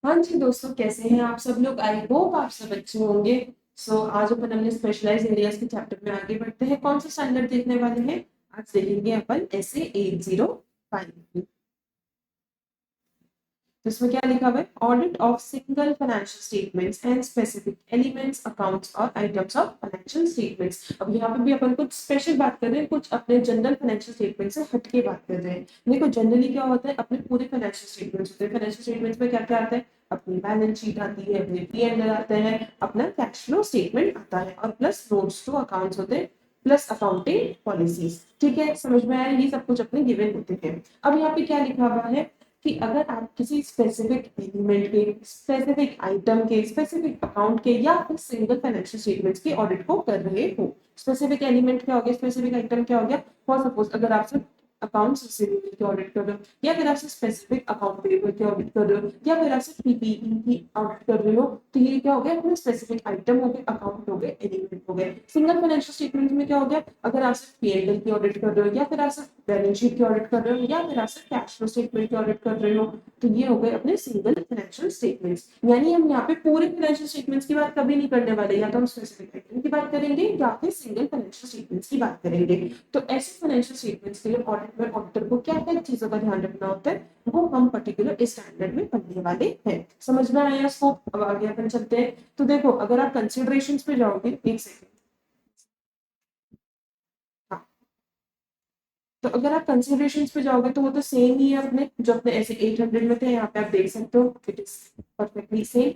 हाँ जी दोस्तों, कैसे हैं आप सब लोग? आई होप आप सब अच्छे होंगे। आज अपन अपने स्पेशलाइज एरियाज के चैप्टर में आगे बढ़ते हैं। कौन सा स्टैंडर्ड देखने वाले हैं? आज देखेंगे अपन ऐसे 805। तो इसमें क्या लिखा हुआ है? Audit of single financial statements and specific elements accounts और आइटम्स ऑफ फाइनेंशियल स्टेटमेंट्स। अब यहाँ पे भी अपन कुछ स्पेशल बात कर रहे हैं, कुछ अपने जनरल फाइनेंशियल स्टेटमेंट से हटके बात कर रहे हैं। देखो जनरली क्या होता है, अपने पूरे फाइनेंशियल स्टेटमेंट्स होते हैं। फाइनेंशियल स्टेटमेंट्स में क्या क्या आता है? अपनी बैलेंस शीट आती है, अपने P&L आते हैं, अपना कैश फ्लो स्टेटमेंट आता है और प्लस नोट्स टू अकाउंट्स होते हैं, प्लस अकाउंटिंग पॉलिसीज। ठीक है, समझ में आया? ये सब कुछ अपने गिवन होते हैं। अब यहाँ पे क्या लिखा हुआ है कि अगर आप किसी स्पेसिफिक एलिमेंट के, स्पेसिफिक आइटम के, स्पेसिफिक अकाउंट के या फिर सिंगल फाइनेंशियल स्टेटमेंट्स के ऑडिट को कर रहे हो। स्पेसिफिक एलिमेंट क्या हो गया, स्पेसिफिक आइटम क्या हो गया? फॉर सपोज अगर आप सिर्फ अकाउंट्स रिसीवेबल के ऑडिट कर रहे हो, या फिर आप सिर्फ स्पेसिफिक अकाउंट पेबल के ऑडिट कर रहे हो, या फिर आप सिर्फ पीपीई की ऑडिट कर रहे हो, तो ये क्या हो गया? अपने स्पेसिफिक आइटम हो गए, अकाउंट हो गए, एलिमेंट हो गए। सिंगल फाइनेंशियल स्टेटमेंट में क्या हो गया? अगर आप सिर्फ P&L की ऑडिट कर रहे हो, या फिर आप सिर्फ बैलेंस शीट की ऑडिट कर रहे हो, या फिर आप सिर्फ कैश फ्लो स्टेटमेंट की ऑडिट कर रहे हो, तो ये हो गए अपने सिंगल फाइनेंशियल स्टेटमेंट्स। यानी हम यहाँ पे पूरे फाइनेंशियल स्टेटमेंट्स की बात कभी नहीं करने वाले, या तो हम स्पेसिफिक आइटम की बात करेंगे या फिर सिंगल फाइनेंशियल स्टेटमेंट्स की बात करेंगे। तो ऐसे फाइनेंशियल स्टेटमेंट्स के लिए ऑडिट में ऑडिटर को क्या क्या चीजों का ध्यान रखना होता है, वो हम पर्टिकुलर इस स्टैंडर्ड में पढ़ने वाले हैं। समझ में आया इसको? अब आगे अपन चलते हैं। तो देखो, अगर आप कंसिडरेशंस पे जाओगे, एक सेकंड। हाँ, तो अगर आप कंसिडरेशंस पे जाओगे तो वो तो सेम ही है अपने, जो अपने ऐसे 800 में थे। यहाँ पे आप देख सकते हो, it is perfectly same.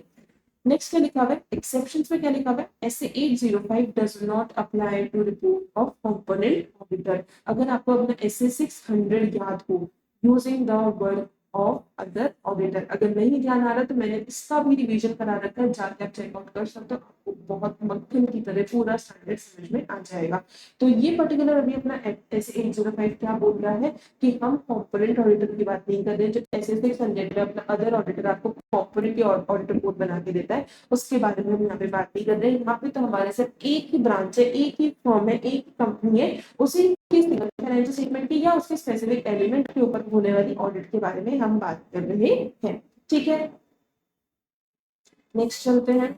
Next क्या लिखा हुआ है? एक्सेप्शंस में क्या लिखा हुआ है? SA 805 does not apply to report of component auditor. अगर आपको अपना ऐसे 600 याद हो, using the word of other auditor, अगर नहीं ध्यान आ रहा तो मैंने इसका भी रिवीजन करा रखा है, जाके आप चेकआउट कर सकते हो। आपको बहुत मक्खन की तरह पूरा स्टैंडर्ड समझ में आ जाएगा। तो ये पर्टिकुलर अभी अपना ऐसे 805 क्या बोल रहा है कि हम कॉर्पोरेट ऑडिटर की बात नहीं कर रहे। जो ऐसे 600 में अपना अदर ऑडिटर आपको कॉर्पोरेट ऑडिट रिपोर्ट बना के देता है, उसके बारे में हम यहाँ पे बात नहीं कर रहे हैं। यहाँ पे तो हमारे सिर्फ एक ही ब्रांच है, एक ही फर्म है, एक ही कंपनी है, उसी के सिंगल फाइनेंशियल स्टेटमेंट की या उसके स्पेसिफिक एलिमेंट के ऊपर होने वाली ऑडिट के बारे में हम बात कर रहे हैं। ठीक है, नेक्स्ट चलते हैं।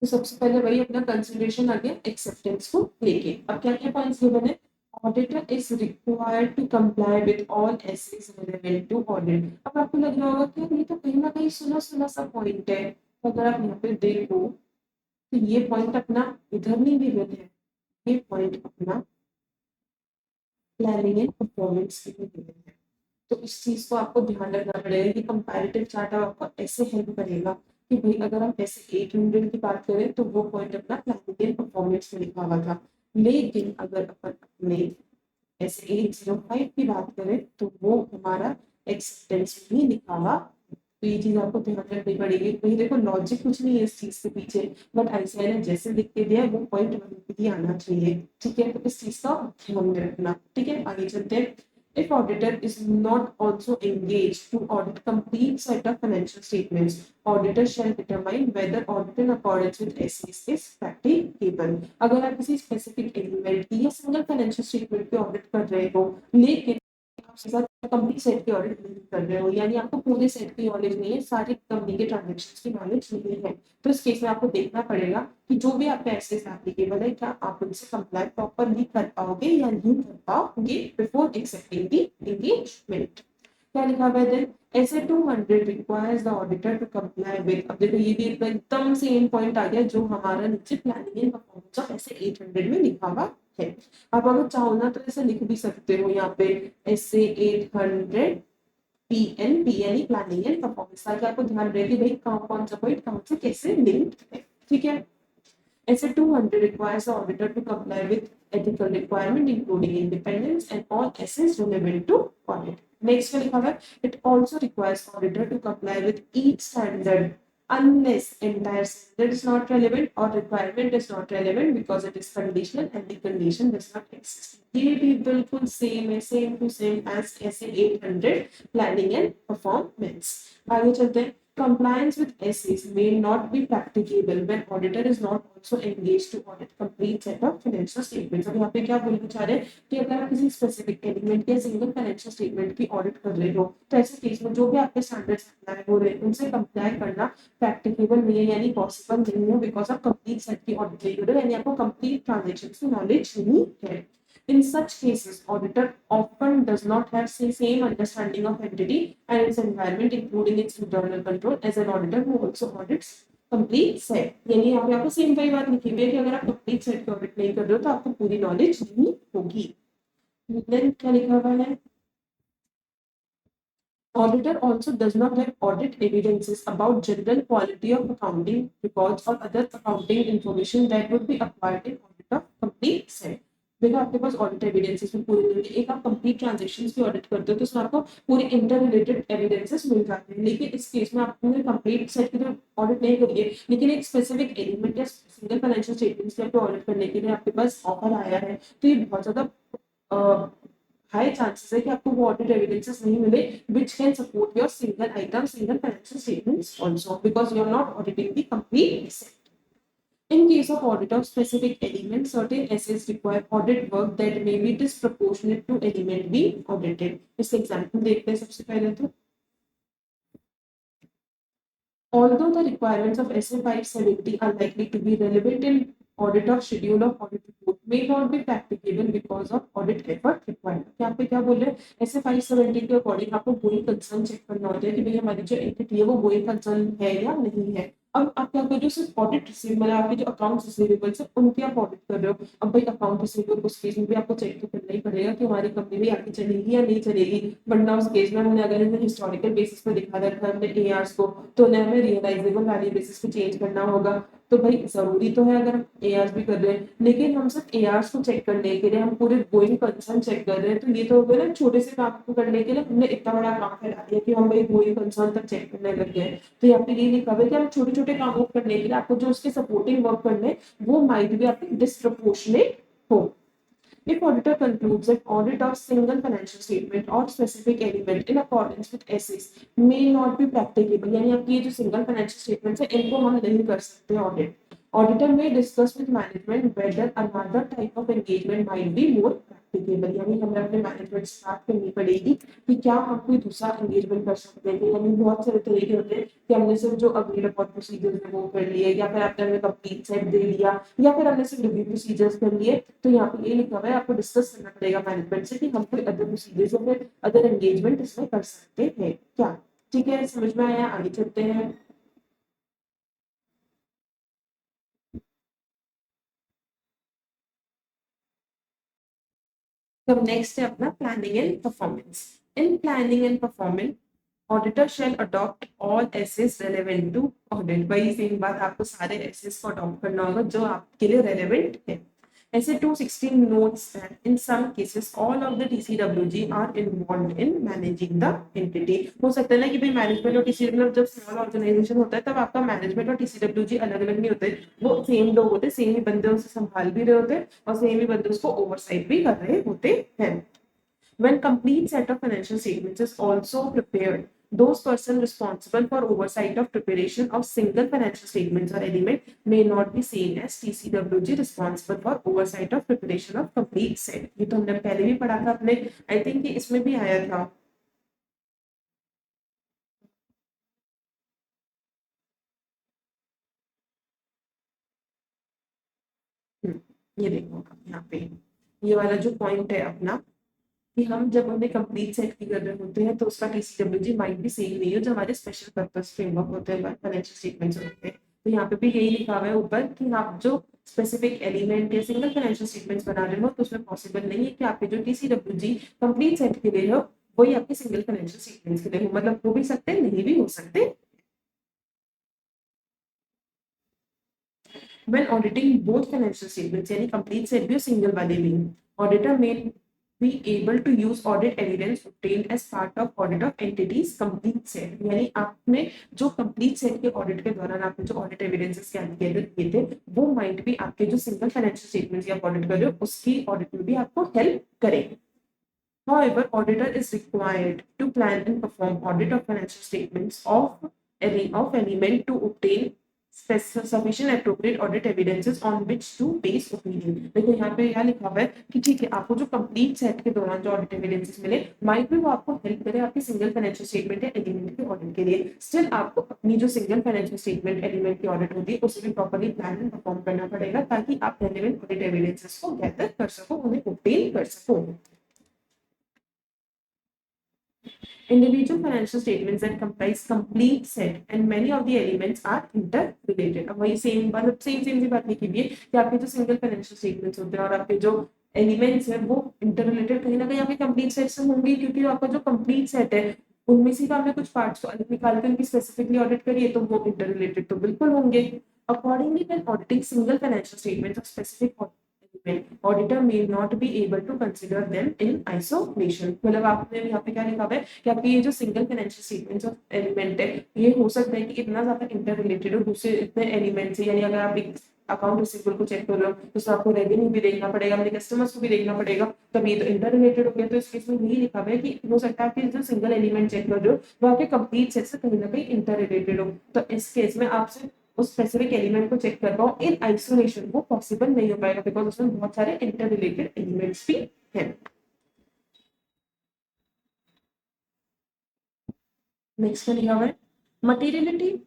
तो सबसे पहले वही अपना कंसिडरेशन आ गया एक्सेप्टेंस को लेके। अब क्या क्या पॉइंट्स गिवन है? Auditor is required to comply with all SAs relevant to audit. अब आपको लग रहा होगा कि ये तो कहीं ना कहीं सुना सुना सा पॉइंट है। तो अगर आप यहाँ पे देखो तो ये पॉइंट अपना इधर नहीं गिवन है, ये पॉइंट अपना प्लानिंग एंड परफॉर्मेंस के लिए गिवन है। तो इस चीज को आपको ध्यान रखना पड़ेगा कि कंपैरेटिव चार्ट आपको ऐसे हेल्प करेगा कि भाई अगर हम ऐसे 800 की बात करें तो वो पॉइंट अपना प्लानिंग एंड परफॉर्मेंस में लिखा हुआ था। लेकिन अगर अपन अपने ऐसे 805 की बात करें तो वो हमारा एक्सेप्टेंस में ही लिखा हुआ। तो ये चीज आपको ध्यान रखनी पड़ेगी। वही देखो, लॉजिक कुछ नहीं है इस चीज के पीछे, बट आईसीआई ने जैसे लिख के दिया है वो पॉइंट वहीं पे ही आना चाहिए। ठीक है, तो इस चीज का ध्यान में रखना। ठीक है, आगे चलते हैं। If auditor is not also engaged to audit complete set of financial statements, auditor shall determine whether audit in accordance with SEC is practicable। अगर आप किसी स्पेसिफिक एलिमेंट की या सिंगल फाइनेंशियल स्टेटमेंट की ऑडिट कर रहे हो, लेकिन कंपनी सेट की ऑडिट नहीं कर रहे हो, यानी आपको पूरे सेट की नॉलेज नहीं है, सारी कंपनी के ट्रांजेक्शन की नॉलेज नहीं है, तो इस केस में आपको देखना पड़ेगा कि जो भी आपका एसेस एप्लीकेबल है, क्या आप उनसे कंप्लाई प्रॉपरली कर पाओगे या नहीं कर पाओगे बिफोर एक्सेप्टिंग द एंगेजमेंट। क्या लिखा हुआ है? Then SA 200 requires the auditor to comply with. अब देखो ये भी एकदम सेम पॉइंट आ गया जो हमारा नीचे प्लानिंग एंड परफॉर्मेंस ऑफ ऐसे 800 में लिखा हुआ है। आप अगर चाहो ना तो ऐसे लिख भी सकते हो यहाँ पे, ऐसे 800 पीएनई प्लानिंग एंड परफॉर्मेंस, ताकि आपको ध्यान रहे कि भाई कौन कौन सा पॉइंट कहाँ से कैसे लिंक्ड है। ठीक है, ऐसे 200 requires the auditor to comply with ethical requirement including independence and all assets relevant to audit. Next में लिखा हुआ है, it also requires auditor to comply with each standard unless entire standard is not relevant or requirement is not relevant because it is conditional and the condition does not exist. ये भी बिल्कुल same है, same to same as ऐसे 800 planning and performance. आगे चलते हैं। Compliance with SAs may not be practicable when auditor is not also engaged to audit complete set of financial statements. अब यहाँ पे क्या बोलना चाह रहे हैं कि अगर आप किसी स्पेसिफिक एलिमेंट या सिंगल फाइनेंशियल स्टेटमेंट की ऑडिट कर रहे हो तो ऐसे केस में जो भी आपके स्टैंडर्ड्स अप्लाई हो रहे हैं उनसे कंप्लाई करना प्रैक्टिकेबल नहीं है यानी पॉसिबल नहीं है बिकॉज आप कंप्लीट सेट की ऑडिट नहीं कर रहे हो यानी आपको कंप्लीट ट्रांजेक्शन की नॉलेज नहीं है. In such cases, auditor often does not have the same understanding of entity and its environment, including its internal control, as an auditor who also audits complete set. यानी यहाँ पे आपको same वही बात लिखी हुई है कि अगर आप कंप्लीट सेट की ऑडिट नहीं कर रहे हो तो आपको पूरी नॉलेज नहीं होगी. Then क्या लिखा हुआ है? Auditor also does not have audit evidences about general quality of accounting records or other accounting information that would be acquired in audit of complete set. देखो आपके पास ऑडिट एविडेंसेस में पूरे मिलते हैं. एक आप कंप्लीट ट्रांजैक्शंस की ऑडिट करते हो तो उसमें आपको पूरे इंटर रिलेटेड एविडेंसेस मिल जाते हैं. लेकिन इस केस में आपने कंप्लीट सेट की तो ऑडिट नहीं करी है लेकिन एक स्पेसिफिक एलिमेंट या सिंगल फाइनेंशियल स्टेटमेंट्स की आपको ऑडिट करने के लिए आपके पास ऑफर आया है तो ये बहुत ज्यादा हाई चांसेस है कि आपको वो ऑडिट एविडेंसेस नहीं मिले which can support your single item single financial statements also because you are not auditing the complete set. In case of audit of specific element, certain assets require audit work that may be disproportionate to element being audited. इस example देखते हैं सबसे पहले तो. Although the requirements of SA 570 are likely to be relevant in audit of schedule of audit report may not be practicable because of audit effort required. यहाँ पे क्या बोल रहे हैं SA 570 के अकॉर्डिंग आपको गोइंग कंसर्न चेक करना होता है कि भाई हमारी जो एंटिटी है वो गोइंग कंसर्न है या नहीं है. अब आप क्या कर रहे हो सिर्फ ऑडिट रिसीव मतलब आपके जो अकाउंट रिसीवेबल है उनकी आप ऑडिट कर रहे हो. अब भाई अकाउंट रिसीवेबल उस केस में भी आपको चेक तो करना ही पड़ेगा कि हमारी कंपनी भी आगे चलेगी या नहीं चलेगी. वरना उस केस में हमने अगर इन्हें हिस्टोरिकल बेसिस पे दिखा रखा है हमने एआरस को तो उन्हें हमें रियलाइजेबल वैल्यू बेसिस पे चेंज करना होगा. तो भाई जरूरी तो है अगर हम एआरस भी कर रहे हैं लेकिन हम सिर्फ एआरस को चेक करने के लिए हम पूरे गोइंग कंसर्न चेक कर रहे हैं तो ये तो हो गया ना छोटे से काम को करने के लिए हमने इतना बड़ा काम फैला दिया कि हम भाई गोइंग कंसर्न तक चेक करने लग गए. तो यहाँ पे ये लिखा हुआ है कि हम छोटे छोटे कामों को करने के लिए आपको जो उसके सपोर्टिंग वर्क करने वो माइट भी आपके डिस्प्रपोर्शनेट हो. If auditor concludes that audit of single financial statement or specific element in accordance with SAs may not be practicable, यानी आपकी ये जो single financial statements है इनको हम नहीं कर सकते audit. Auditor may discuss with management whether another type of engagement might be more practicable. यानी हमें अपने मैनेजमेंट से बात करनी पड़ेगी कि क्या हम कोई दूसरा एंगेजमेंट कर सकते हैं. यानी बहुत सारे तरीके होते हैं कि हमने सिर्फ जो अग्रीड अपॉन प्रोसीजर्स है वो कर लिए या फिर आपने हमें कंप्लीट सेट दे दिया या फिर हमने सिर्फ रिव्यू प्रोसीजर्स कर लिए. तो यहाँ पे ये लिखा हुआ है आपको डिस्कस करना पड़ेगा मैनेजमेंट से कि हम कोई अदर प्रोसीजर्स या फिर अदर एंगेजमेंट इसमें कर सकते हैं क्या. ठीक है समझ में आया. आगे चलते हैं. अब नेक्स्ट है अपना planning and performance. In planning and performance auditor shall adopt all SAs relevant to audit. भाई सेम बात आपको सारे एसेस को अडॉप्ट करना होगा जो आपके लिए रेलेवेंट है. ऐसे 216 notes that in some cases all of the TCWG are involved in managing the entity. हो सकता है ना कि भाई मैनेजमेंट और टीसी मतलब जब स्मॉल ऑर्गेनाइजेशन होता है तब आपका मैनेजमेंट और TCWG अलग अलग नहीं होते. वो सेम लोग होते सेम ही बंदे उसे संभाल भी रहे होते और सेम ही बंदे उसको ओवरसाइट भी कर रहे होते हैं. When complete set of financial statements is also prepared, those persons responsible for oversight of preparation of single financial statements or element may not be seen as TCWG responsible for oversight of preparation of complete set. ये तो हमने पहले भी पढ़ा था अपने I think कि इसमें भी आया था. ये देखो यहाँ पे ये वाला जो पॉइंट है अपना कि हम जब हमें कंप्लीट सेट की कर रहे होते हैं तो उसका TCWG माइट भी सेम नहीं हो जो हमारे स्पेशल पर्पस फ्रेमवर्क होते हैं फाइनेंशियल स्टेटमेंट्स होते हैं. तो यहाँ पे भी यही लिखा हुआ है ऊपर कि आप जो स्पेसिफिक एलिमेंट या सिंगल फाइनेंशियल स्टेटमेंट्स बना रहे हो तो उसमें पॉसिबल नहीं है कि आपके जो TCWG कंप्लीट सेट के लिए हो वही आपके सिंगल फाइनेंशियल स्टेटमेंट्स के लिए हो. मतलब हो भी सकते हैं नहीं भी हो सकते. When auditing both financial statements, यानी complete set भी और single वाले भी, auditor may be able to use audit evidence obtained as part of audit of entities complete set. यानी आपने जो complete set के audit के दौरान आपने जो audit evidences गैदर किए थे वो might भी आपके जो single financial statements या audit कर रहे हो उसकी audit में भी आपको help करें. However, auditor is required to plan and perform audit of financial statements of of element to obtain sufficient appropriate audit evidences on which to base opinion। देखो यहाँ पे क्या लिखा हुआ है कि ठीक है, आपको जो कंप्लीट सेट के दौरान जो ऑडिट एविडेंसेस मिले माइट भी वो आपको हेल्प करे आपकी सिंगल फाइनेंशियल स्टेटमेंट या एलिमेंट के ऑडिट के लिए। स्टिल आपको अपनी जो सिंगल फाइनेंशियल स्टेटमेंट एलिमेंट की ऑडिट होती है उसे भी प्रॉपर्ली प्लान एंड परफॉर्म करना पड़ेगा ताकि आप रेलेवेंट ऑडिट एविडेंसेस को गैदर कर सको, उन्हें ऑब्टेन कर सको। Individual financial statements that comprise complete set and many of the elements are interrelated। अब वही सेम मतलब सेम सी बात लिखी हुई है कि आपके जो सिंगल फाइनेंशियल स्टेटमेंट्स होते हैं और आपके जो एलिमेंट्स है वो इंटररिलेटेड कहीं ना कहीं आपके कंप्लीट सेट से होंगे, क्योंकि आपका जो कंप्लीट सेट है उनमें से आपने कुछ पार्ट्स को अलग निकाल के उनकी स्पेसिफिकली ऑडिट करी है तो वो इंटररिलेटेड तो बिल्कुल होंगे। Accordingly when auditing single financial statements of specific auditor may not be able to consider them in isolation। मतलब आपने यहाँ पे क्या लिखा हुआ है कि आपकी ये जो single financial statements of element है ये हो सकता है कि इतना ज्यादा इंटर रिलेटेड हो दूसरे इतने एलिमेंट से, यानी अगर आप एक अकाउंट रिसीवेबल को चेक कर लो तो उसमें आपको रेवेन्यू भी देखना पड़ेगा, अपने कस्टमर्स को भी देखना पड़ेगा, तब ये तो इंटर रिलेटेड हो गया। तो इस केस में यही लिखा हुआ है कि हो सकता है कि जो सिंगल एलिमेंट चेक कर रहे हो वो आपके कंप्लीट सेट से कहीं ना कहीं इंटर रिलेटेड हो, तो इस केस में आपसे उस स्पेसिफिक एलिमेंट को चेक कर पाओ इन आइसोलेशन वो पॉसिबल नहीं हो पाएगा बिकॉज उसमें बहुत सारे इंटर रिलेटेड एलिमेंट्स भी हैं। नेक्स्ट में लिखा हुआ है materiality.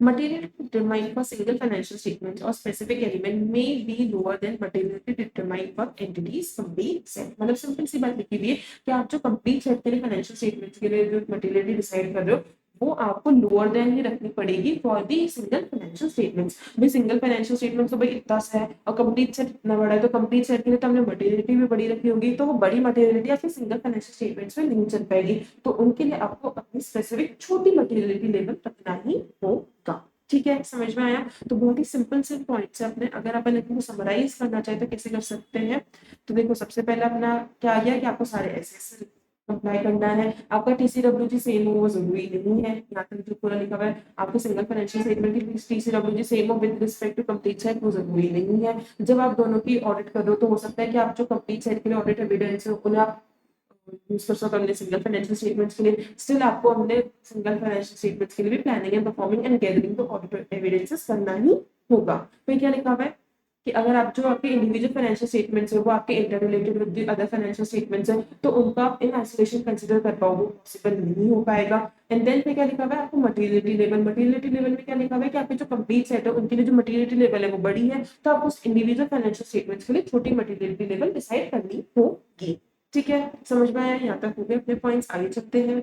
Materiality determined for single financial statements or specific element may be lower than materiality determined for entities complete set। मतलब सिंपल सी बात लिखी हुई है कि आप जो कंप्लीट सेट के लिए फाइनेंशियल स्टेटमेंट्स के लिए जो मटेरियलिटी डिसाइड कर रहे हो वो आपको लोअर देन ही रखनी पड़ेगी for the single financial statements. भाई सिंगल फाइनेंशियल स्टेटमेंट्स तो भाई इतना सा है और कंप्लीट सेट इतना बड़ा है, तो कंप्लीट सेट के लिए तो हमने मटेरियलिटी भी बड़ी रखी होगी, तो वो बड़ी मटेरियलिटी आपके सिंगल फाइनेंशियल स्टेटमेंट्स में नहीं चल पाएगी, तो उनके लिए आपको अपनी स्पेसिफिक छोटी मटेरियलिटी लेवल रखना ही होगा। ठीक है, समझ में आया? तो बहुत ही सिंपल से पॉइंट्स है अपने, अगर अपन इनको समराइज करना चाहे तो कैसे कर सकते हैं। तो देखो सबसे पहले अपना क्या आ गया कि आपको सारे एसेस अप्लाई करना है, आपका टीसीडब्ल्यूजी सेम हो वो जरूरी नहीं है, यहाँ तक जो पूरा लिखा हुआ है आपके सिंगल फाइनेंशियल स्टेटमेंट की टीसीडब्ल्यूजी सेम हो with respect to complete set वो जरूरी नहीं है। जब आप दोनों की ऑडिट कर रहे हो तो हो सकता है कि आप जो कंप्लीट सेट के लिए ऑडिट एविडेंस है उन्हें आप यूज कर सको अपने सिंगल फाइनेंशियल स्टेटमेंट्स के लिए। स्टिल आपको अपने सिंगल फाइनेंशियल स्टेटमेंट्स के लिए भी planning and performing and gathering तो ऑडिट एविडेंसेस करना ही होगा। फिर क्या लिखा हुआ है कि अगर आप जो आपके इंडिविजुअल फाइनेंशियल स्टेटमेंट्स है वो आपके inter related with the other financial statements है तो उनका आप इन आइसोलेशन कंसीडर कर पाओगे, पॉसिबल नहीं हो पाएगा। एंड देन पे क्या लिखा हुआ है आपको मटेरियलिटी लेवल। मटेरियलिटी लेवल में क्या लिखा हुआ है कि आपके जो कंप्लीट सेट है उनके लिए जो मटेरियलिटी लेवल है वो बड़ी है, तो आप उस इंडिविजुअल फाइनेंशियल स्टेटमेंट्स के लिए छोटी मटेरियलिटी लेवल डिसाइड करनी होगी। ठीक है, समझ में आया? यहाँ तक हो गए अपने पॉइंट्स, आगे चलते हैं।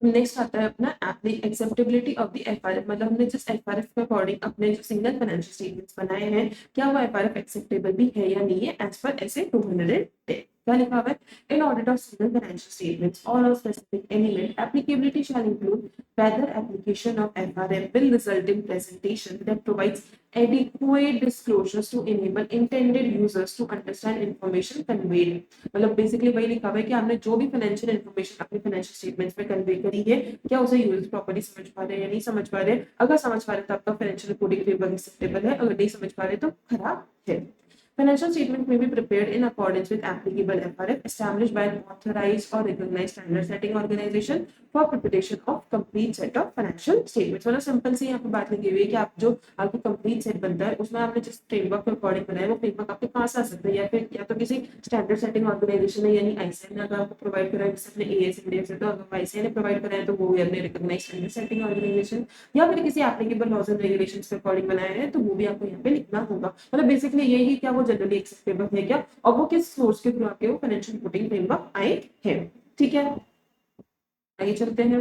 नेक्स्ट आता है अपना एक्सेप्टेबिलिटी ऑफ द एफआरएफ। मतलब हमने जिस एफआरएफ के अकॉर्डिंग अपने जो सिंगल फाइनेंशियल स्टेटमेंट्स बनाए हैं क्या वो एफआरएफ एक्सेप्टेबल भी है या नहीं है एज पर ऐसे 210। क्या लिखा हुआ है? In audit of single financial statements और of specific element applicability shall include whether application of FRM will result in presentation that provides adequate disclosures to enable intended users to understand information conveyed। मतलब basically वही लिखा हुआ है कि आपने जो भी फाइनेंशियल इन्फॉर्मेशन अपने फाइनेंशियल स्टेटमेंट्स में कन्वे करी है क्या उसे यूजर्स प्रॉपर्ली समझ पा रहे हैं या नहीं समझ पा रहे हैं। अगर समझ पा रहे तो आपका फाइनेंशियल रिपोर्टिंग फ्रेमवर्क एक्सेप्टेबल है, अगर नहीं समझ पा रहे तो खराब है। Financial statement may be prepared in accordance with applicable FRF established by an authorized or recognized standard setting organization for preparation of complete set of financial statements। मतलब सिंपल सी यहाँ पे बात लगी हुई है कि आप जो आपकी कंप्लीट सेट बनता है उसमें आपने जिस फ्रेमवर्क के अकॉर्डिंग बनाया वो फ्रेमवर्क आपके पास आ सकता है या फिर या तो किसी स्टैंडर्ड सेटिंग ऑर्गेनाइजेशन है यानी आईसीए ने अगर आपको प्रोवाइड करा है, जैसे अपने एएस इंडिया से तो अगर आईसीए ने प्रोवाइड करा है तो वो अपने रिकॉग्नाइज्ड स्टैंडर्ड सेटिंग ऑर्गेनाइजेशन या फिर किसी एप्लीकेबल लॉज एंड रेगुलेशंस के अकॉर्डिंग बनाया है तो वो भी आपको यहाँ पे लिखना होगा। मतलब बेसिकली यही क्या वो जनरली एक्सेप्टेबल है क्या और वो किस सोर्स के थ्रू आपके वो फाइनेंशियल रिपोर्टिंग फ्रेमवर्क आए हैं। ठीक है, आगे चलते हैं।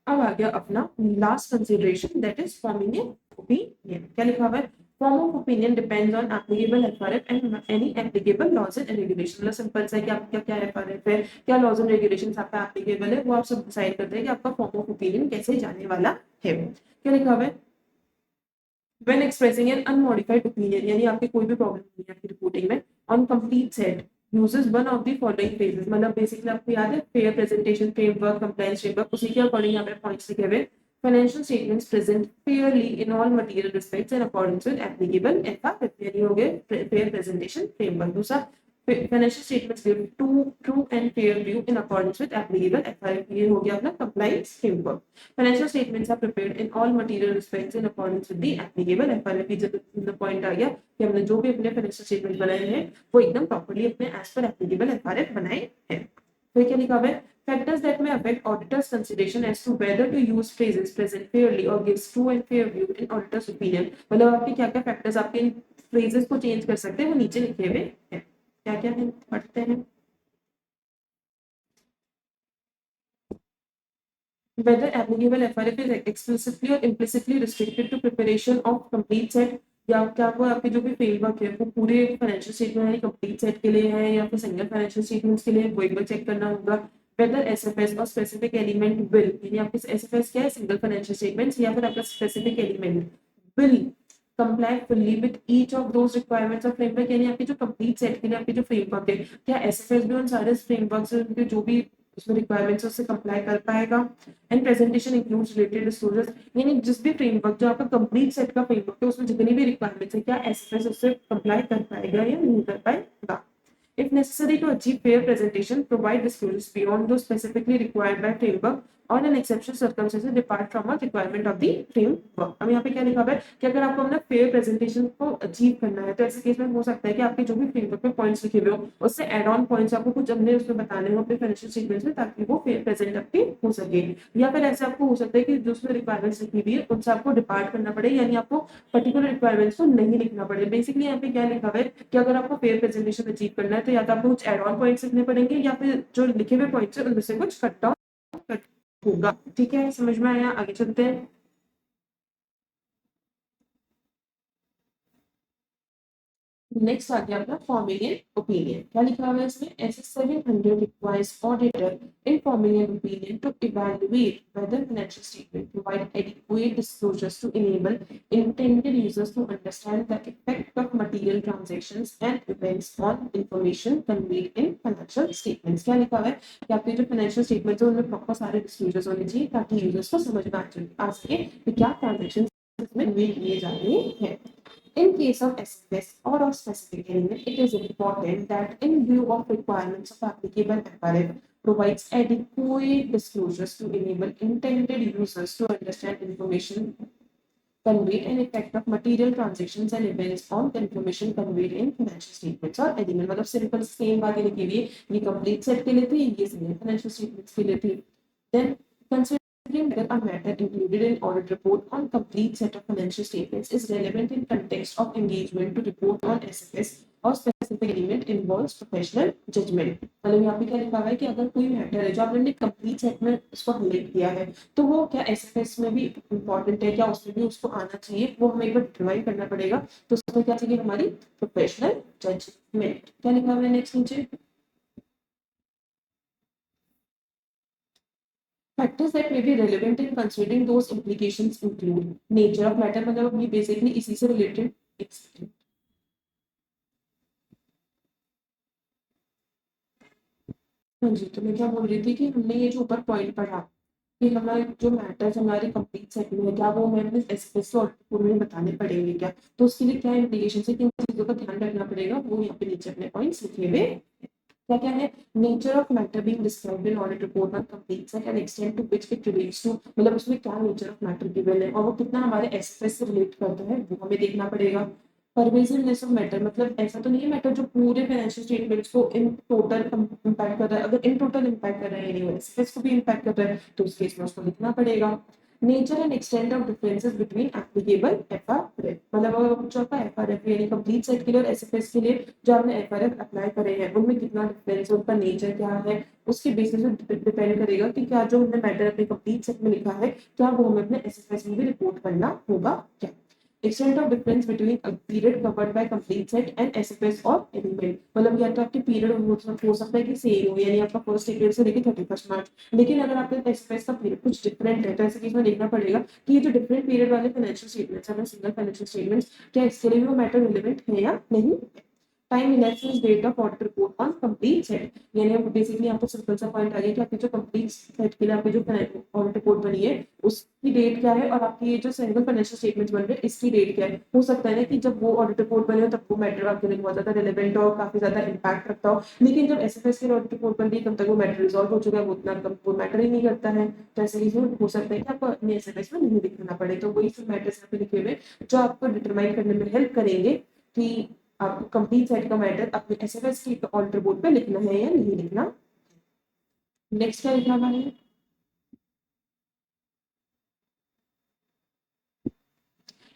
अब आ गया अपना last consideration that is forming a opinion. क्या लिखा हुआ है? Form of opinion depends on applicable FRF and any applicable laws and regulation. मतलब सिंपल सा है कि आपका क्या एफआरएफ है क्या लॉज एंड रेगुलेशंस आपका एप्लीकेबल है वो आप सब डिसाइड करते हैं कि आपका फॉर्म ऑफ ओपिनियन कैसे जाने वाला है। क्या लिखा हुआ है? When expressing an unmodified opinion यानी आपकी कोई भी प्रॉब्लम नहीं है आपकी रिपोर्टिंग में on complete set uses one of the following phrases, मतलब बेसिकली आपको याद है fair presentation framework, compliance framework, उसी के अकॉर्डिंग यहाँ पे पॉइंट्स लिखे हुए। Financial statements present Fairlie in all material respects in accordance with applicable FRF, यानी हो गए फेयर प्रेजेंटेशन फ्रेमवर्क। दूसरा, financial statements give true and fair view in accordance with applicable FRF, ये हो गया अपना compliance framework। Financial statements are prepared in all material respects in accordance with the applicable FRF, जब point आ गया कि हमने जो भी अपने फाइनेंशियल स्टेटमेंट बनाए हैं वो एकदम प्रॉपर्ली अपने एज पर एप्लीकेबल FRF बनाए हैं। फिर क्या लिखा हुआ है, factors that may affect auditors consideration as to whether to use phrases present fairly or gives true and fair view in auditor's opinion, मतलब आपके क्या क्या फैक्टर्स आपके इन फ्रेजेस को चेंज कर सकते हैं वो नीचे लिखे हुए हैं। क्या क्या है पढ़ते हैं। Whether applicable FRF is explicitly or implicitly restricted to preparation of complete set, या क्या वो आपके जो भी फ्रेमवर्क है वो पूरे फाइनेंशियल स्टेटमेंट यानी कंप्लीट सेट के लिए है या फिर सिंगल फाइनेंशियल स्टेटमेंट्स के लिए, वो एक बार चेक करना होगा। Weather SFS or specific element will, यानी आपके एसएफएस क्या है, सिंगल फाइनेंशियल स्टेटमेंट्स, या फिर आपका specific element will comply fully with each of those requirements of framework, यानी आपके जो कंप्लीट सेट के लिए आपके जो फ्रेमवर्क है, क्या एसएफएस भी उन सारे फ्रेमवर्क से उनके जो भी उसमें रिक्वायरमेंट्स उससे कंप्लाई कर पाएगा। And presentation includes related disclosures, यानी जिस भी फ्रेमवर्क जो आपका कंप्लीट सेट का फ्रेमवर्क है उसमें जितनी भी रिक्वायरमेंट्स है क्या एसएफएस उससे कंप्लाई कर पाएगा या नहीं कर पाएगा। If necessary to achieve fair presentation, provide disclosures beyond those specifically required by framework or an exceptional circumstances depart from a requirement of the framework। अब यहाँ पे क्या लिखा हुआ है कि अगर आपको अपना फेयर प्रेजेंटेशन को अचीव करना है तो ऐसे केस में हो सकता है कि आपके जो भी फ्रेमवर्क में पॉइंट्स लिखे हुए हो उससे एड ऑन पॉइंट्स आपको कुछ अपने उसमें बताने हो अपने फाइनेंशियल स्टेटमेंट्स में, ताकि वो फेयर प्रेजेंट आपके हो सके। या फिर ऐसे आपको हो सकता है कि जो उसमें रिक्वायरमेंट्स लिखी हुई है उनसे आपको डिपार्ट करना पड़े, यानी आपको पर्टिकुलर रिक्वायरमेंट्स को नहीं लिखना पड़े। बेसिकली यहाँ पे क्या लिखा हुआ है कि अगर आपको फेयर प्रेजेंटेशन अचीव करना है तो या तो आपको कुछ एड ऑन पॉइंट्स लिखने पड़ेंगे या फिर जो लिखे हुए पॉइंट्स है उनमें से कुछ कट डाउन होगा। ठीक है, समझ में आया, आगे चलते हैं। नेक्स्ट आ गया अपना फॉर्मेलियन ओपिनियन। क्या लिखा हुआ है इसमें, SS 700 requires auditor in forming opinion to evaluate whether financial statement provide adequate disclosures to enable intended users to understand the effect of material transactions and events on information conveyed in financial statements। क्या लिखा हुआ है कि आपके जो financial statements है उनमें proper सारे डिस्क्लोजर्स होने चाहिए ताकि यूजर्स को समझ में आ सके कि क्या ट्रांजेक्शन इसमें कन्वे किए जा रहे हैं। In case of SFS or of specific element, it is important that in view of requirements of applicable FRF provides adequate disclosures to enable intended users to understand information conveyed and effect of material transactions and events on the information conveyed in financial statements or element। मतलब simple same बातें लिखी हुई है, ये complete set के लिए थी, ये सिंगल फाइनेंशियल स्टेटमेंट्स के लिए थी। Then considering whether a matter included in audit report on complete set of financial statements is relevant in context of engagement to report on SFS और specific element involves professional judgment। मतलब यहाँ पे क्या लिखा हुआ है कि अगर कोई मैटर है जो आपने कंप्लीट सेट में उसको हाईलाइट किया है तो वो क्या एसएफएस में भी इंपॉर्टेंट है, क्या उसमें भी उसको आना चाहिए, वो हमें एक बार डिटरमाइन करना पड़ेगा। तो उसमें क्या चाहिए, हमारी प्रोफेशनल जजमेंट। क्या लिखा हुआ है नेक्स्ट नीचे, factors that may be relevant in considering those implications include nature of matter, मतलब ये बेसिकली इसी से रिलेटेड। हाँ जी, तो मैं क्या बोल रही थी कि हमने ये जो ऊपर पॉइंट पढ़ा कि हमारे जो मैटर्स हमारे कंप्लीट सेट में है क्या वो हमें अपने एसएफएस और पूर्व में बताने पड़ेंगे क्या, तो उसके लिए क्या इम्प्लीकेशन है, किन चीजों का ध्यान रखना पड़ेगा, वो यहाँ पे नीचे अपने पॉइंट्स लिखे हुए क्या क्या है। Nature of matter being described in audit report on complete set and extent to which it relates to, मतलब उसमें क्या नेचर ऑफ मैटर गिवन है और वो कितना हमारे एसएफएस से रिलेट करता है वो हमें देखना पड़ेगा। परवेसिवनेस ऑफ मैटर, मतलब ऐसा तो नहीं है मैटर जो पूरे फाइनेंशियल स्टेटमेंट्स को इन टोटल इम्पैक्ट कर रहा है, अगर इन टोटल इम्पैक्ट कर रहा है यानी एसएफएस को भी इम्पैक्ट कर रहा है तो उस केस में उसको लिखना पड़ेगा। Nature and extent of differences between applicable FRF, मतलब जो आपका एफआरएफ यानी कंप्लीट सेट के लिए और एसएफएस के लिए जो आपने एफआरएफ अप्लाई करे हैं उनमें कितना डिफरेंस है, उनका नेचर क्या है, उसके बेसिस पे डिपेंड करेगा कि क्या जो हमने मैटर अपने कंप्लीट सेट में लिखा है क्या वो हमें अपने एसएफएस में भी रिपोर्ट करना होगा क्या। Extent of difference between a period covered by complete set and SFS और एलिमेंट, मतलब या तो आपके पीरियड हो सकता है कि सेम हो यानी आपका फर्स्ट अप्रैल से लेकर 31 मार्च, लेकिन अगर आपके एसएफएस का पीरियड कुछ डिफरेंट है तो ऐसे केस में देखना पड़ेगा कि ये जो डिफरेंट पीरियड वाले फाइनेंशियल स्टेटमेंट्स है सिंगल फाइनेंशियल स्टेटमेंट्स क्या इसके लिए भी वो मैटर रिलेवेंट है या नहीं। Time elapse date of audit report on complete set, यानी बेसिकली यहाँ पर सिंपल सा पॉइंट आ गया कि आपकी जो कंप्लीट सेट के लिए आपकी जो ऑडिट रिपोर्ट बनी है उसकी डेट क्या है और आपकी ये जो सिंगल फाइनेंशियल स्टेटमेंट्स बन रहे हैं इसकी डेट क्या है। हो सकता है ना कि जब वो ऑडिट रिपोर्ट बने हो तब वो मैटर आपके लिए बहुत ज्यादा रिलेवेंट हो, काफी ज्यादा इम्पैक्ट रखता हो, लेकिन जब एसएफएस की ऑडिट रिपोर्ट बन रही है तब तक वो मैटर रिजॉल्व हो चुका है, वो उतना वो मैटर ही नहीं करता है। तो ऐसे ही हो सकता है कि आपको अपने एसएफएस में नहीं दिखाना पड़े। तो वही सब मैटर्स यहाँ पे लिखे हुए जो आपको डिटरमाइन करने में हेल्प करेंगे कि आपको कंप्लीट सेट का मैटर अपने एसएफएस की ऑडिट रिपोर्ट पे लिखना है या नहीं लिखना। नेक्स्ट क्या लिखा हुआ है,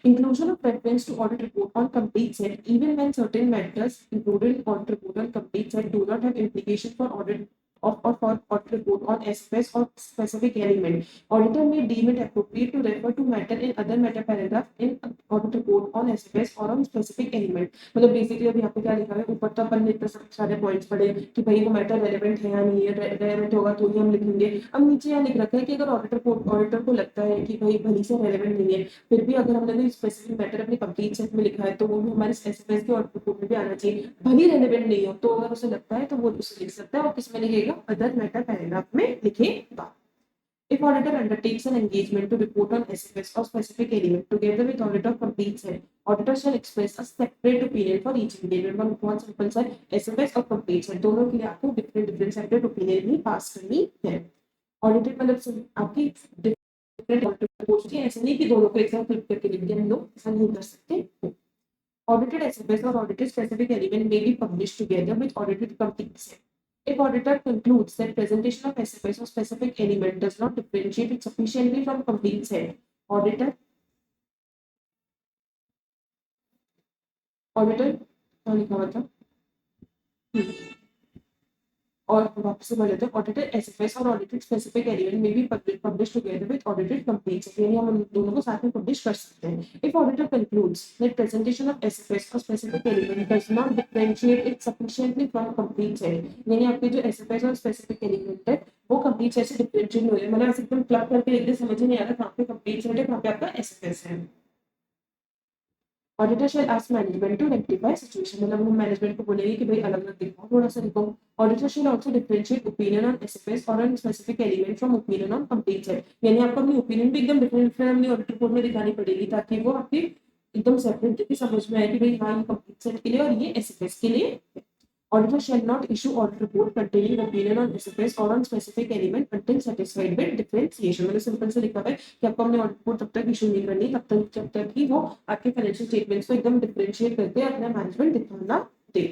inclusion of reference to audit report on complete set even when certain matters included in audit report on complete set do not have implication for audit or for audit report on SFS or specific element. Auditor may deem it appropriate to refer to matter in other meta paragraph in audit report on SFS or on specific element. मतलब basically अभी यहाँ पे क्या लिखा है, ऊपर तो अपन ने इतने सारे पॉइंट्स पढ़े कि भाई वो मैटर रेलेवेंट है या नहीं है, रेलेवेंट होगा तो ही हम लिखेंगे। अब नीचे यहाँ लिख रखा है कि अगर ऑडिटर को लगता है कि भाई भली से रेलेवेंट नहीं है, फिर भी अगर हमने कोई स्पेसिफिक मैटर अपने कंप्लीट सेट में लिखा है तो वो भी हमारे एसएफएस के ऑडिट रिपोर्ट में भी आना चाहिए, भली रेलेवेंट नहीं हो तो अगर उसे लगता है तो वो उसे लिख सकता है और किसमें लिखेगा, अदर मैटर पैराग्राफ में लिखेगा। If auditor undertakes an engagement to report on SFS or specific element together with audit of complete set, auditor shall express a separate opinion for each engagement। और बहुत सिंपल सा SFS और complete set दोनों के लिए आपको different separate opinion ही पास करनी है। ऑडिटेड मतलब आपकी डिफरेंट ऑडिट रिपोर्ट्स की, ऐसे नहीं कि दोनों को एक साथ फ्लिप करके लिख दिया, हम लोग ऐसा नहीं कर सकते। Audited SFS or audited specific element may be published together with audited complete set. If auditor concludes that presentation of SFS or specific element does not differentiate it sufficiently from complete set, auditor क्या लिखा हुआ था, और वापस से बोल लेते हैं, ऑडिटेड एसएफएस और ऑडिटेड स्पेसिफिक एलिमेंट में भी publish together with audited complete, यानी हम उन दोनों को साथ में पब्लिश कर सकते हैं। If auditor concludes that presentation of SFS or specific element does not differentiate it sufficiently from complete set, यानी आपके जो एसएफएस और स्पेसिफिक एलिमेंट है वो कंप्लीट सेट से डिफरेंशिएट नहीं हो रहे, मतलब ऐसे एकदम क्लब करके लिख दे समझ ही नहीं आ रहा कहाँ पे कंप्लीट सेट है कहाँ पे आपका एसएफएस है। Auditor shall ask management to rectify situation, मतलब वो मैनेजमेंट को बोलेंगे कि भाई अलग अलग दिखाओ, थोड़ा सा लिखो। Auditor shall also differentiate opinion on SFS or on specific element from opinion on complete set, यानी आपको अपनी ओपिनियन भी एकदम डिफरेंट डिफरेंट अपनी ऑडिट रिपोर्ट में दिखानी पड़ेगी ताकि वो आपकी एकदम सेपरेट समझ में आए कि भाई हाँ ये कंप्लीट सेट के लिए और ये एसएफएस के लिए। Auditor shall not issue audit report containing opinion on SFS or on specific element until satisfied with differentiation। मतलब सिंपल से लिखा है कि आपको अपने ऑडिट रिपोर्ट तब तक इशू नहीं करनी तब तक जब तक कि वो आपके फाइनेंशियल स्टेटमेंट्स को एकदम डिफरेंशिएट करके अपना मैनेजमेंट दिखाना दे।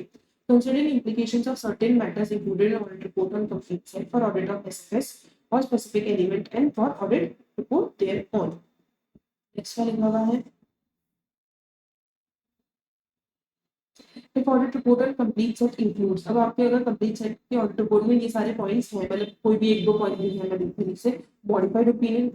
Considering implications of certain matters included in audit report on complete set for audit of SFS or specific element and for audit report thereon। Next क्या लिखा हुआ है, If audit report और complete set includes, अब आपके अगर complete set के audit report में ये सारे points हैं, मतलब कोई भी एक दो point भी है मैं से modified opinion,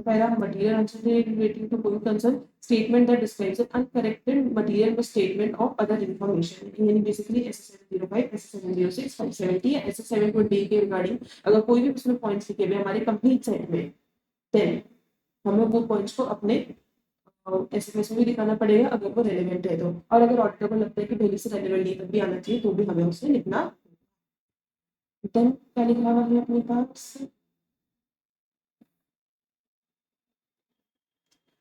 para material uncertainty relating to going concern, statement that describes an uncorrected material statement of other information, यानी basically SS705, SS706, 570 या SS720 के regarding अगर कोई भी उसमें points लिखे हुए हमारे complete set में, then हमें वो points को अपने एसएमएस में भी दिखाना पड़ेगा अगर वो रेलेवेंट है तो, और अगर ऑडिटर को लगता है कि पहले से रेलेवेंट नहीं तब भी आना चाहिए तो भी हमें उसे लिखना। देन क्या लिखा हुआ है अपने पास,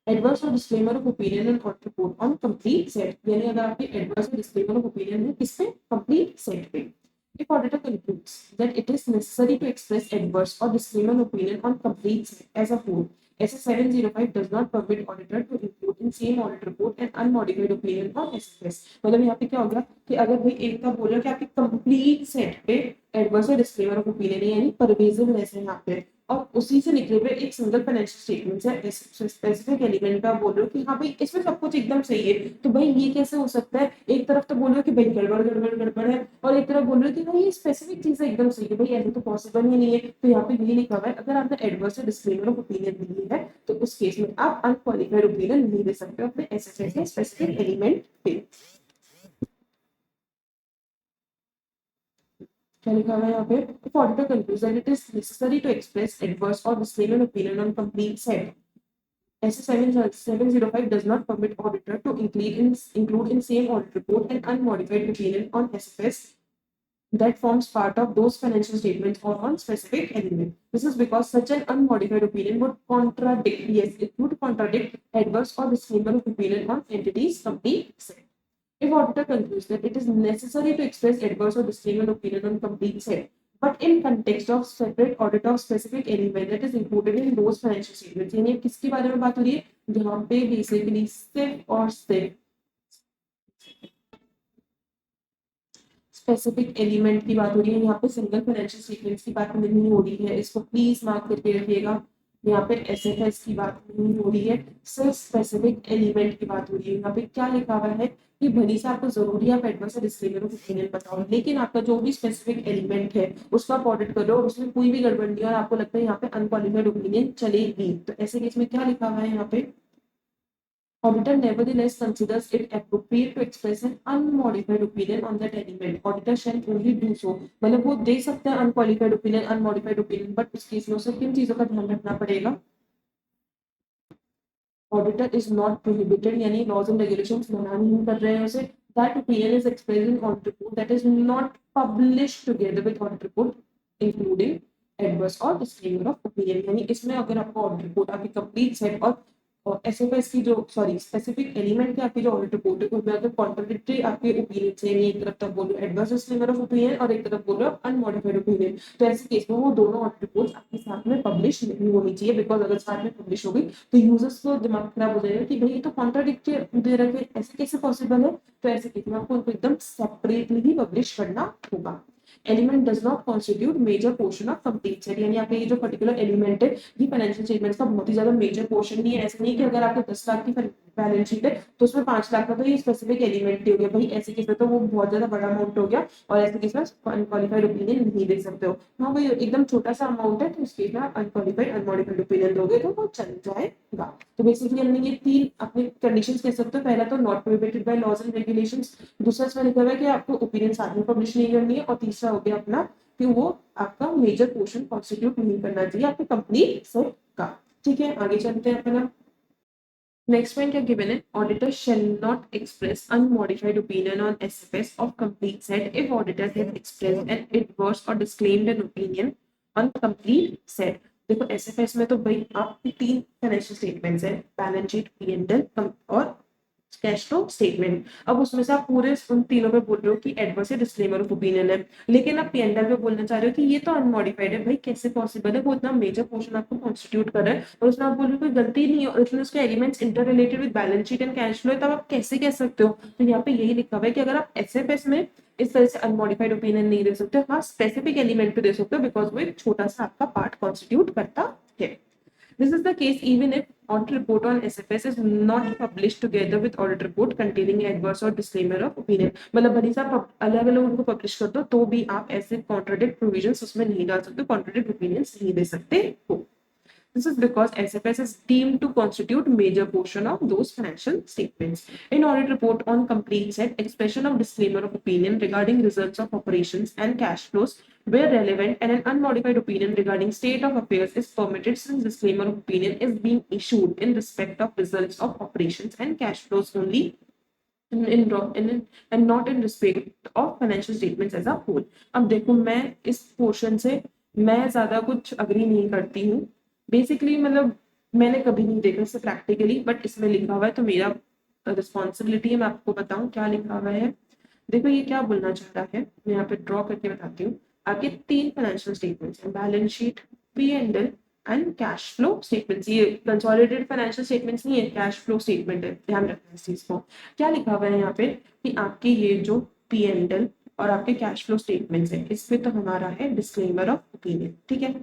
एडवर्स और disclaimer of opinion and audit report on complete set, यानी अगर आपके एडवर्स और डिस्क्लेमर ऑफ ओपिनियन है किस पे, कंप्लीट सेट पे। If auditor concludes that it is necessary to express adverse or disclaimer opinion on complete set as a whole, SS705 does not permit auditor to include in same audit report an unmodified opinion on SFS। मतलब यहाँ पे क्या होगा कि अगर भाई एक का बोला कि आपके कंप्लीट सेट पे एडवर्स और डिस्क्लेमर ऑफ ओपिनियन यानी परवेजिवनेस है यहाँ पे, और उसी से निकले हुए एक सिंगल फाइनेंशियल स्टेटमेंट है स्पेसिफिक एलिमेंट पे आप बोल रहे हो कि हाँ भाई इसमें सब कुछ एकदम सही है, तो भाई ये कैसे हो सकता है, एक तरफ तो बोल रहे हो कि भाई गड़बड़ गड़बड़ गड़बड़ है और एक तरफ बोल रहे हो कि भाई ये स्पेसिफिक चीज एकदम सही है, भाई ऐसे तो पॉसिबल ही नहीं है। तो यहाँ पे यही लिखा हुआ है अगर आपने एडवर्स डिस्क्लेमर ऑफ ओपिनियन दी है तो उस केस में आप अनक्वालिफाइड ओपिनियन नहीं दे सकते अपने एसएफएस के स्पेसिफिक एलिमेंट पे। क्या लिखा हुआ है यहाँ पे, if auditor concludes that it is necessary to express adverse or disclaimer opinion on complete set ऐसे 705 does not permit auditor to include in same audit report an unmodified opinion on SFS that forms part of those financial statements or on specific element. This is because such an unmodified opinion would contradict, yes, it would contradict adverse or disclaimer of opinion on entities, company, set. If auditor concludes that it is necessary to express adverse or disclaimer opinion on complete set, but in context of separate audit of specific element that is included in those financial statements, यानी किसके बारे में बात हो रही है, जहां पे बेसिकली सिर्फ और सिर्फ स्पेसिफिक एलिमेंट की बात हो रही है, यहाँ पे सिंगल फाइनेंशियल स्टेटमेंट्स की बात नहीं हो रही है, इसको प्लीज मार्क करके रखिएगा। यहाँ पे एसएफएस की बात नहीं हो रही है, सिर्फ स्पेसिफिक एलिमेंट की बात हो रही है। यहाँ पे क्या लिखा हुआ है कि भली से आपको जरूरी है आप एडवर्स डिस्क्लेमर ऑफ ओपिनियन बताओ, लेकिन आपका जो भी स्पेसिफिक एलिमेंट है उसका आप ऑडिट कर लो और उसमें कोई भी गड़बड़ नहीं है और आपको लगता है यहाँ पे अनक्वालिफाइड ओपिनियन चलेगी, तो ऐसे केस में क्या लिखा हुआ है यहाँ पे, auditor nevertheless considers it appropriate to express an unmodified opinion on that element. Auditor shall only do so. मतलब वो दे सकते हैं unqualified opinion, unmodified opinion, but उस केस में उसे किन चीजों का ध्यान रखना पड़ेगा? Auditor is not prohibited, यानी laws and regulations मना नहीं कर रहे हैं उसे, that opinion is expressed in audit report that is not published together with audit report including adverse or disclaimer of opinion। यानी इसमें अगर आपको audit report आपकी complete set और एसएफएस की जो सॉरी स्पेसिफिक एलिमेंट की आपकी जो ऑडिट रिपोर्ट है उसमें अगर कॉन्ट्राडिक्टरी आपके ओपिनियन से, यानी एक तरफ तक बोलो एडवर्स डिस्क्लेमर ऑफ ओपिनियन और एक तरफ बोलो अनमॉडिफाइड ओपिनियन, तो ऐसे केस में वो दोनों ऑडिट रिपोर्ट्स आपके साथ में पब्लिश नहीं होनी चाहिए, बिकॉज अगर साथ में पब्लिश होगी तो यूजर्स को दिमाग खराब हो जाएगा कि भाई ये तो कॉन्ट्राडिक्टरी दे रखे, ऐसे कैसे पॉसिबल है। तो ऐसे केस में आपको उनको एकदम सेपरेटली ही पब्लिश करना होगा। Element does not constitute major portion of complete set, यानी आपका ये जो पर्टिकुलर एलिमेंट है ये फाइनेंशियल स्टेटमेंट्स का बहुत ही ज्यादा मेजर पोर्शन नहीं है। ऐसा नहीं कि अगर आपको 10 लाख की बैलेंस शीट है तो उसमें 5 लाख का तो ये स्पेसिफिक एलिमेंट हो गया, भाई ऐसे केस में तो वो बहुत ज्यादा बड़ा अमाउंट हो गया और ऐसे केस में अनक्वालिफाइड ओपिनियन नहीं दे सकते हो। हाँ भाई एकदम छोटा सा अमाउंट है तो इस केस में आप अनक्वालिफाइड अनमॉडिफाइड ओपिनियन दोगे तो वो चल जाएगा। तो बेसिकली हमने ये 3 अपने कंडीशंस कह सकते हो, पहला तो not prohibited by laws and regulations, दूसरा इसमें लिखा हुआ है कि आपको ओपिनियन साथ में पब्लिश नहीं करनी है, और तीसरा हो गया अपना कि वो आपका मेजर पोर्शन कॉन्स्टिट्यूट नहीं करना चाहिए आपकी कंपनी से का। ठीक है, आगे चलते हैं अपना नेक्स्ट पॉइंट क्या गिवन है, auditor shall not express unmodified opinion on SFS of complete set if auditor has expressed an adverse or disclaimed an opinion on complete set. देखो एसएफएस में तो भाई आपकी 3 फाइनेंशियल स्टेटमेंट्स है, बैलेंस शीट, पी&एल और cash flow statement. अब उसमें से आप पूरे उन तीनों पे बोल रहे हो कि एडवर्स या डिस्क्लेमर ऑफ ओपिनियन है, लेकिन आप पी&एल पे बोलना चाह रहे हो कि ये तो अनमॉडिफाइड है। भाई कैसे पॉसिबल है, वो इतना मेजर पोर्शन आपको कॉन्स्टिट्यूट कर रहा है और उसमें आप बोल रहे हो कोई गलती नहीं है और इसमें उसके elements inter related with balance sheet and cash flow है, तब आप कैसे कह सकते हो। तो यहाँ पे यही लिखा हुआ है कि अगर आप एसएफएस में इस तरह से अनमॉडिफाइड ओपिनियन नहीं दे सकते, हाँ स्पेसिफिक एलिमेंट पे दे सकते हो बिकॉज वो एक छोटा सा आपका पार्ट कॉन्स्टिट्यूट करता है। This is the case even if audit report on SFS is not published together with audit report containing adverse or disclaimer of opinion। मतलब भले से आप अलग अलग उनको पब्लिश कर दो तो भी आप ऐसे कॉन्ट्राडिक्ट प्रोविजंस उसमें नहीं डाल सकते, कॉन्ट्राडिक्ट ओपिनियंस नहीं दे सकते हो। This is because SFS is deemed to constitute major portion of those financial statements. In audit report on complete set, expression of disclaimer of opinion regarding results of operations and cash flows where relevant, and an unmodified opinion regarding state of affairs is permitted since disclaimer of opinion is being issued in respect of results of operations and cash flows only and not in respect of financial statements as a whole। अब देखो मैं इस portion से मैं ज्यादा कुछ agree नहीं करती हूँ, बेसिकली मतलब मैंने कभी नहीं देखा इसे प्रैक्टिकली, बट इसमें लिखा हुआ है तो मेरा रिस्पॉन्सिबिलिटी है मैं आपको बताऊं क्या लिखा हुआ है। देखो ये क्या बोलना चाह रहा है, मैं यहाँ पे ड्रॉ करके बताती हूँ। आपके 3 फाइनेंशियल स्टेटमेंट्स हैं, balance sheet, P and L and cash flow statements. ये कंसोलिडेटेड फाइनेंशियल स्टेटमेंट्स नहीं है, कैश फ्लो स्टेटमेंट है, ध्यान रखना इस चीज को। क्या लिखा हुआ है यहाँ पे कि आपके ये जो पी&एल और आपके कैश फ्लो स्टेटमेंट्स है इस पे तो हमारा है डिस्क्लेमर ऑफ ओपिनियन, ठीक है।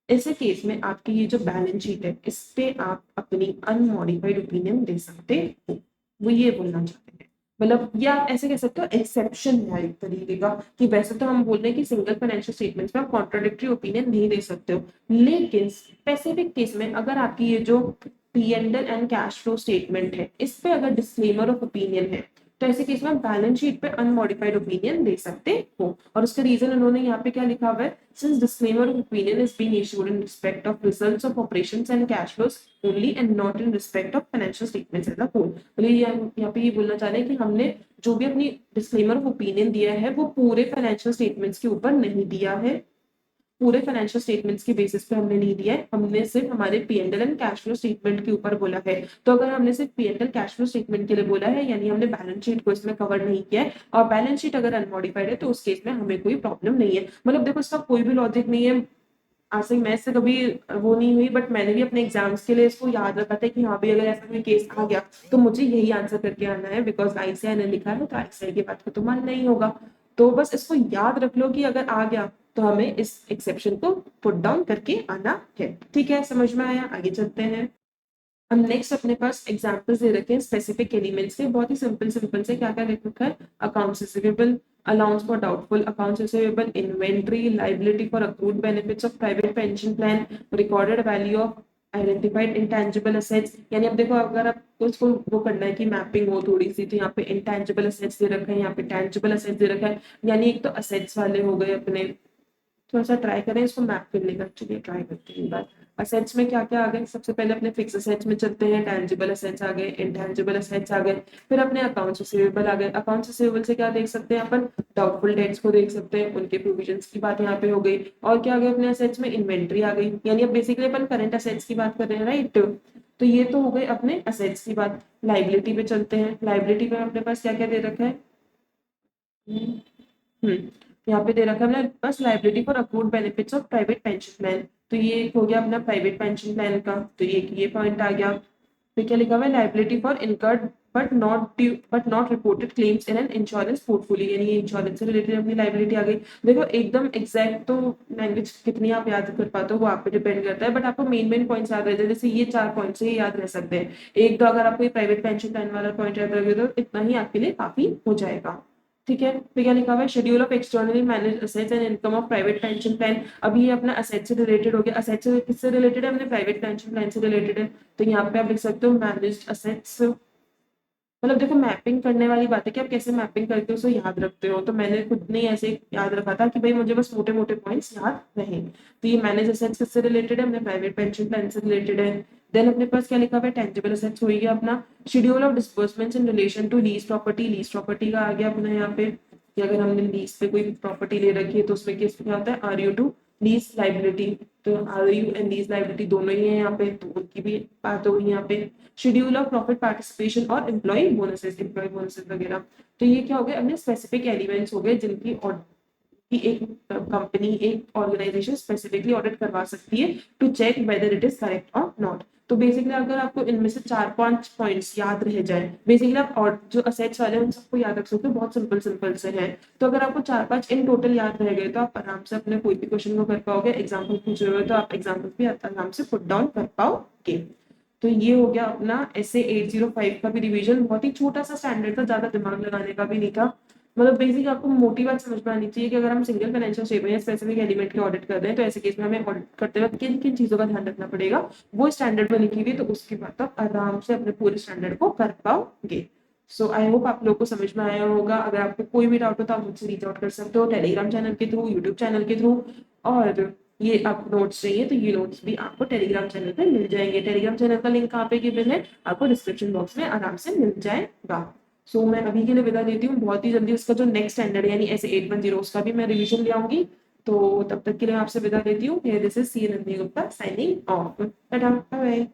ऐसे केस में आपकी ये जो बैलेंस शीट है इस पे आप अपनी अनमॉडिफाइड ओपिनियन दे सकते हो, वो ये बोलना चाहते हैं। मतलब या आप ऐसे कह सकते हो एक्सेप्शन है एक तरीके का कि वैसे तो हम बोल रहे हैं कि सिंगल फाइनेंशियल स्टेटमेंट्स में आप कॉन्ट्राडिक्टरी ओपिनियन नहीं दे सकते हो, लेकिन स्पेसिफिक केस में अगर आपकी ये जो P&L and cash flow statement है इस पे अगर डिस्क्लेमर ऑफ ओपिनियन है तो ऐसे केस में आप बैलेंस शीट पे अनमॉडिफाइड ओपिनियन दे सकते हो। और उसका रीजन उन्होंने यहाँ पे क्या लिखा हुआ है, since disclaimer of opinion is being issued in respect of results of operations and cash flows only and not in respect of financial statements as a whole. बोले यहाँ पे ये बोलना चाह रहे हैं कि हमने जो भी अपनी डिस्क्लेमर ऑफ ओपिनियन दिया है वो पूरे फाइनेंशियल स्टेटमेंट्स के ऊपर नहीं दिया है, पूरे फाइनेंशियल स्टेटमेंट्स के बेसिस पे हमने नहीं दिया है, हमने सिर्फ हमारे PNL and cash flow statement के ऊपर बोला है। तो अगर हमने सिर्फ पीएनएल कैश फ्लो स्टेटमेंट के लिए बोला है, यानी हमने बैलेंस शीट को इसमें कवर नहीं किया है, और बैलेंस शीट अगर अनमॉडिफाइड है तो उस केस में हमें कोई प्रॉब्लम नहीं है। मतलब देखो इसका कोई भी लॉजिक नहीं है, आज तक मैथ से कभी वो नहीं हुई, बट मैंने भी अपने एग्जाम्स के लिए इसको याद रखा था कि हाँ भी अगर ऐसा कोई केस आ गया तो मुझे यही आंसर करके आना है, बिकॉज आईसीआई ने लिखा है तो आईसीआई की बात को तो मानना ही होगा। तो बस इसको याद रख लो कि अगर आ गया तो हमें इस एक्सेप्शन को पुट डाउन करके आना है। ठीक है, समझ में आया? आगे चलते हैं। अब नेक्स्ट अपने पास एग्जांपल्स दे रखे हैं स्पेसिफिक एलिमेंट्स के, बहुत ही सिंपल सिंपल से। क्या क्या लिख रखा है? Accounts receivable, allowance for doubtful accounts receivable, inventory, liability for accrued benefits of private pension plan, recorded value of identified intangible assets. यानी अब देखो अगर आपको इसको वो करना है कि मैपिंग हो थोड़ी सी, तो यहाँ पे इंटेंजिबल असेट्स दे रखा है, यहाँ पे टेंजिबल असेट्स दे रखा है। यानी एक तो असेट्स वाले हो गए अपने, थोड़ा सा ट्राई करें इसको मैप करने का। चलिए ट्राई करते हैं एक बार। असेट्स में क्या क्या आ गए? सबसे पहले अपने फिक्स असेट्स में चलते हैं, टैंजिबल असेट्स आ गए, इंटैंजिबल असेट्स आ गए, फिर अपने अकाउंट्स रिसीवेबल आ गए। अकाउंट्स रिसीवेबल से क्या देख सकते हैं अपन? डाउटफुल डेट्स को देख सकते हैं, उनके प्रोविजंस की बात यहाँ पे हो गई। और क्या आ गया अपने असेट्स में? इन्वेंट्री आ गई, यानी अब बेसिकली अपन करंट असेट्स की बात कर रहे हैं, राइट? तो ये तो हो गई अपने असेट्स की बात। लाइबिलिटी पे चलते हैं, लाइबिलिटी पे अपने पास क्या क्या दे रखा है? हम्म यहाँ पे दे रखा है हमने बस liability for accrued benefits of private pension plan. तो ये एक हो गया अपना प्राइवेट पेंशन प्लान का, तो ये पॉइंट आ गया। फिर क्या लिखा हुआ है? Liability for incurred but not reported claims in an insurance portfolio, यानी ये इंश्योरेंस से रिलेटेड अपनी लाइबिलिटी आ गई। देखो एकदम एग्जैक्ट तो लैंग्वेज कितनी आप याद कर पाते हो वो आप पे डिपेंड करता है, बट आपको मेन पॉइंट्स याद रहते हैं। जैसे ये 4 पॉइंट से याद रह सकते हैं। एक तो अगर आपको प्राइवेट पेंशन प्लान वाला पॉइंट याद रखे तो इतना ही आपके लिए काफी हो जाएगा। ठीक है, तो क्या लिखा हुआ है? Schedule of externally manage assets and income of private pension plan. अभी ये अपना असेट से रिलेटेड हो गया। असेट से किससे रिलेटेड है? अपने प्राइवेट पेंशन प्लान से रिलेटेड है। तो यहाँ पे आप लिख सकते हो मैनेज्ड असेट्स। मतलब देखो मैपिंग करने वाली बात है कि आप कैसे मैपिंग करके उसे याद रखते हो। तो मैंने खुद ने ऐसे याद रखा था कि भाई मुझे बस मोटे मोटे पॉइंट्स याद रहे। तो ये मैनेज असेट्स किससे रिलेटेड है? अपने प्राइवेट पेंशन प्लान से रिलेटेड है। देन अपने पास क्या लिखा हुआ है? टेंजिबल असेट्स हो गया अपना schedule of disbursements in relation to lease property. Lease property का आ गया अपना यहाँ पे कि अगर हमने लीज पे कोई प्रॉपर्टी ले रखी है तो उसमें क्या होता है? ROU to lease liability. तो आरयू एंड लीज लाइबिलिटी दोनों ही है यहाँ पे, तो उनकी भी बात हो गई यहाँ पे। शेड्यूल ऑफ प्रॉफिट पार्टिसिपेशन और एम्प्लॉय बोनसेस वगैरह। तो ये क्या हो गया? अपने स्पेसिफिक एलिमेंट्स हो गए जिनकी कि एक कंपनी एक ऑर्गेनाइजेशन स्पेसिफिकली ऑडिट करवा सकती है to check whether it is correct और नॉट। तो बेसिकली अगर आपको इनमें से 4-5 पॉइंट्स याद रह जाए, बेसिकली आप और जो असेट्स वाले हैं उन सबको याद रख सकते हो, बहुत सिंपल सिंपल से हैं। तो अगर आपको 4-5 इन टोटल याद रह गए तो आप आराम से अपने कोई भी क्वेश्चन को कर पाओगे। एग्जाम्पल पूछ रहे हो तो आप एग्जाम्पल भी आराम से पुट डाउन कर पाओगे। तो ये हो गया अपना ऐसे 805 का भी रिवीजन। बहुत ही छोटा सा स्टैंडर्ड था, ज्यादा दिमाग लगाने का भी नहीं था। मतलब बेसिक आपको मोटी बात समझ में आनी चाहिए कि अगर हम सिंगल फाइनेंशियल स्टेटमेंट या स्पेसिफिक एलिमेंट के ऑडिट कर रहे हैं तो ऐसे केस में हमें ऑडिट करते वक्त किन किन चीजों का ध्यान रखना पड़ेगा, वो स्टैंडर्ड में लिखी हुई। तो उसके बाद आप आराम से अपने पूरे स्टैंडर्ड को कर पाओगे। सो आई होप आप लोग को समझ में आया होगा। अगर आपको कोई भी डाउट हो तो आप मुझसे रीच आउट कर सकते हो टेलीग्राम चैनल के थ्रू, यूट्यूब चैनल के थ्रू। और ये आप नोट्स चाहिए तो ये नोट्स भी आपको टेलीग्राम चैनल पे मिल जाएंगे। टेलीग्राम चैनल का लिंक कहाँ पे गिवन है? आपको डिस्क्रिप्शन बॉक्स में आराम से मिल जाएगा। सो मैं अभी के लिए विदा देती हूँ। बहुत ही जल्दी उसका जो नेक्स्ट स्टैंडर्ड यानी ऐसे 810 उसका भी मैं रिवीजन ले आऊंगी। तो तब तक के लिए मैं आपसे विदा देती हूँ। This is C Nandi Gupta signing off. Tata, bye bye.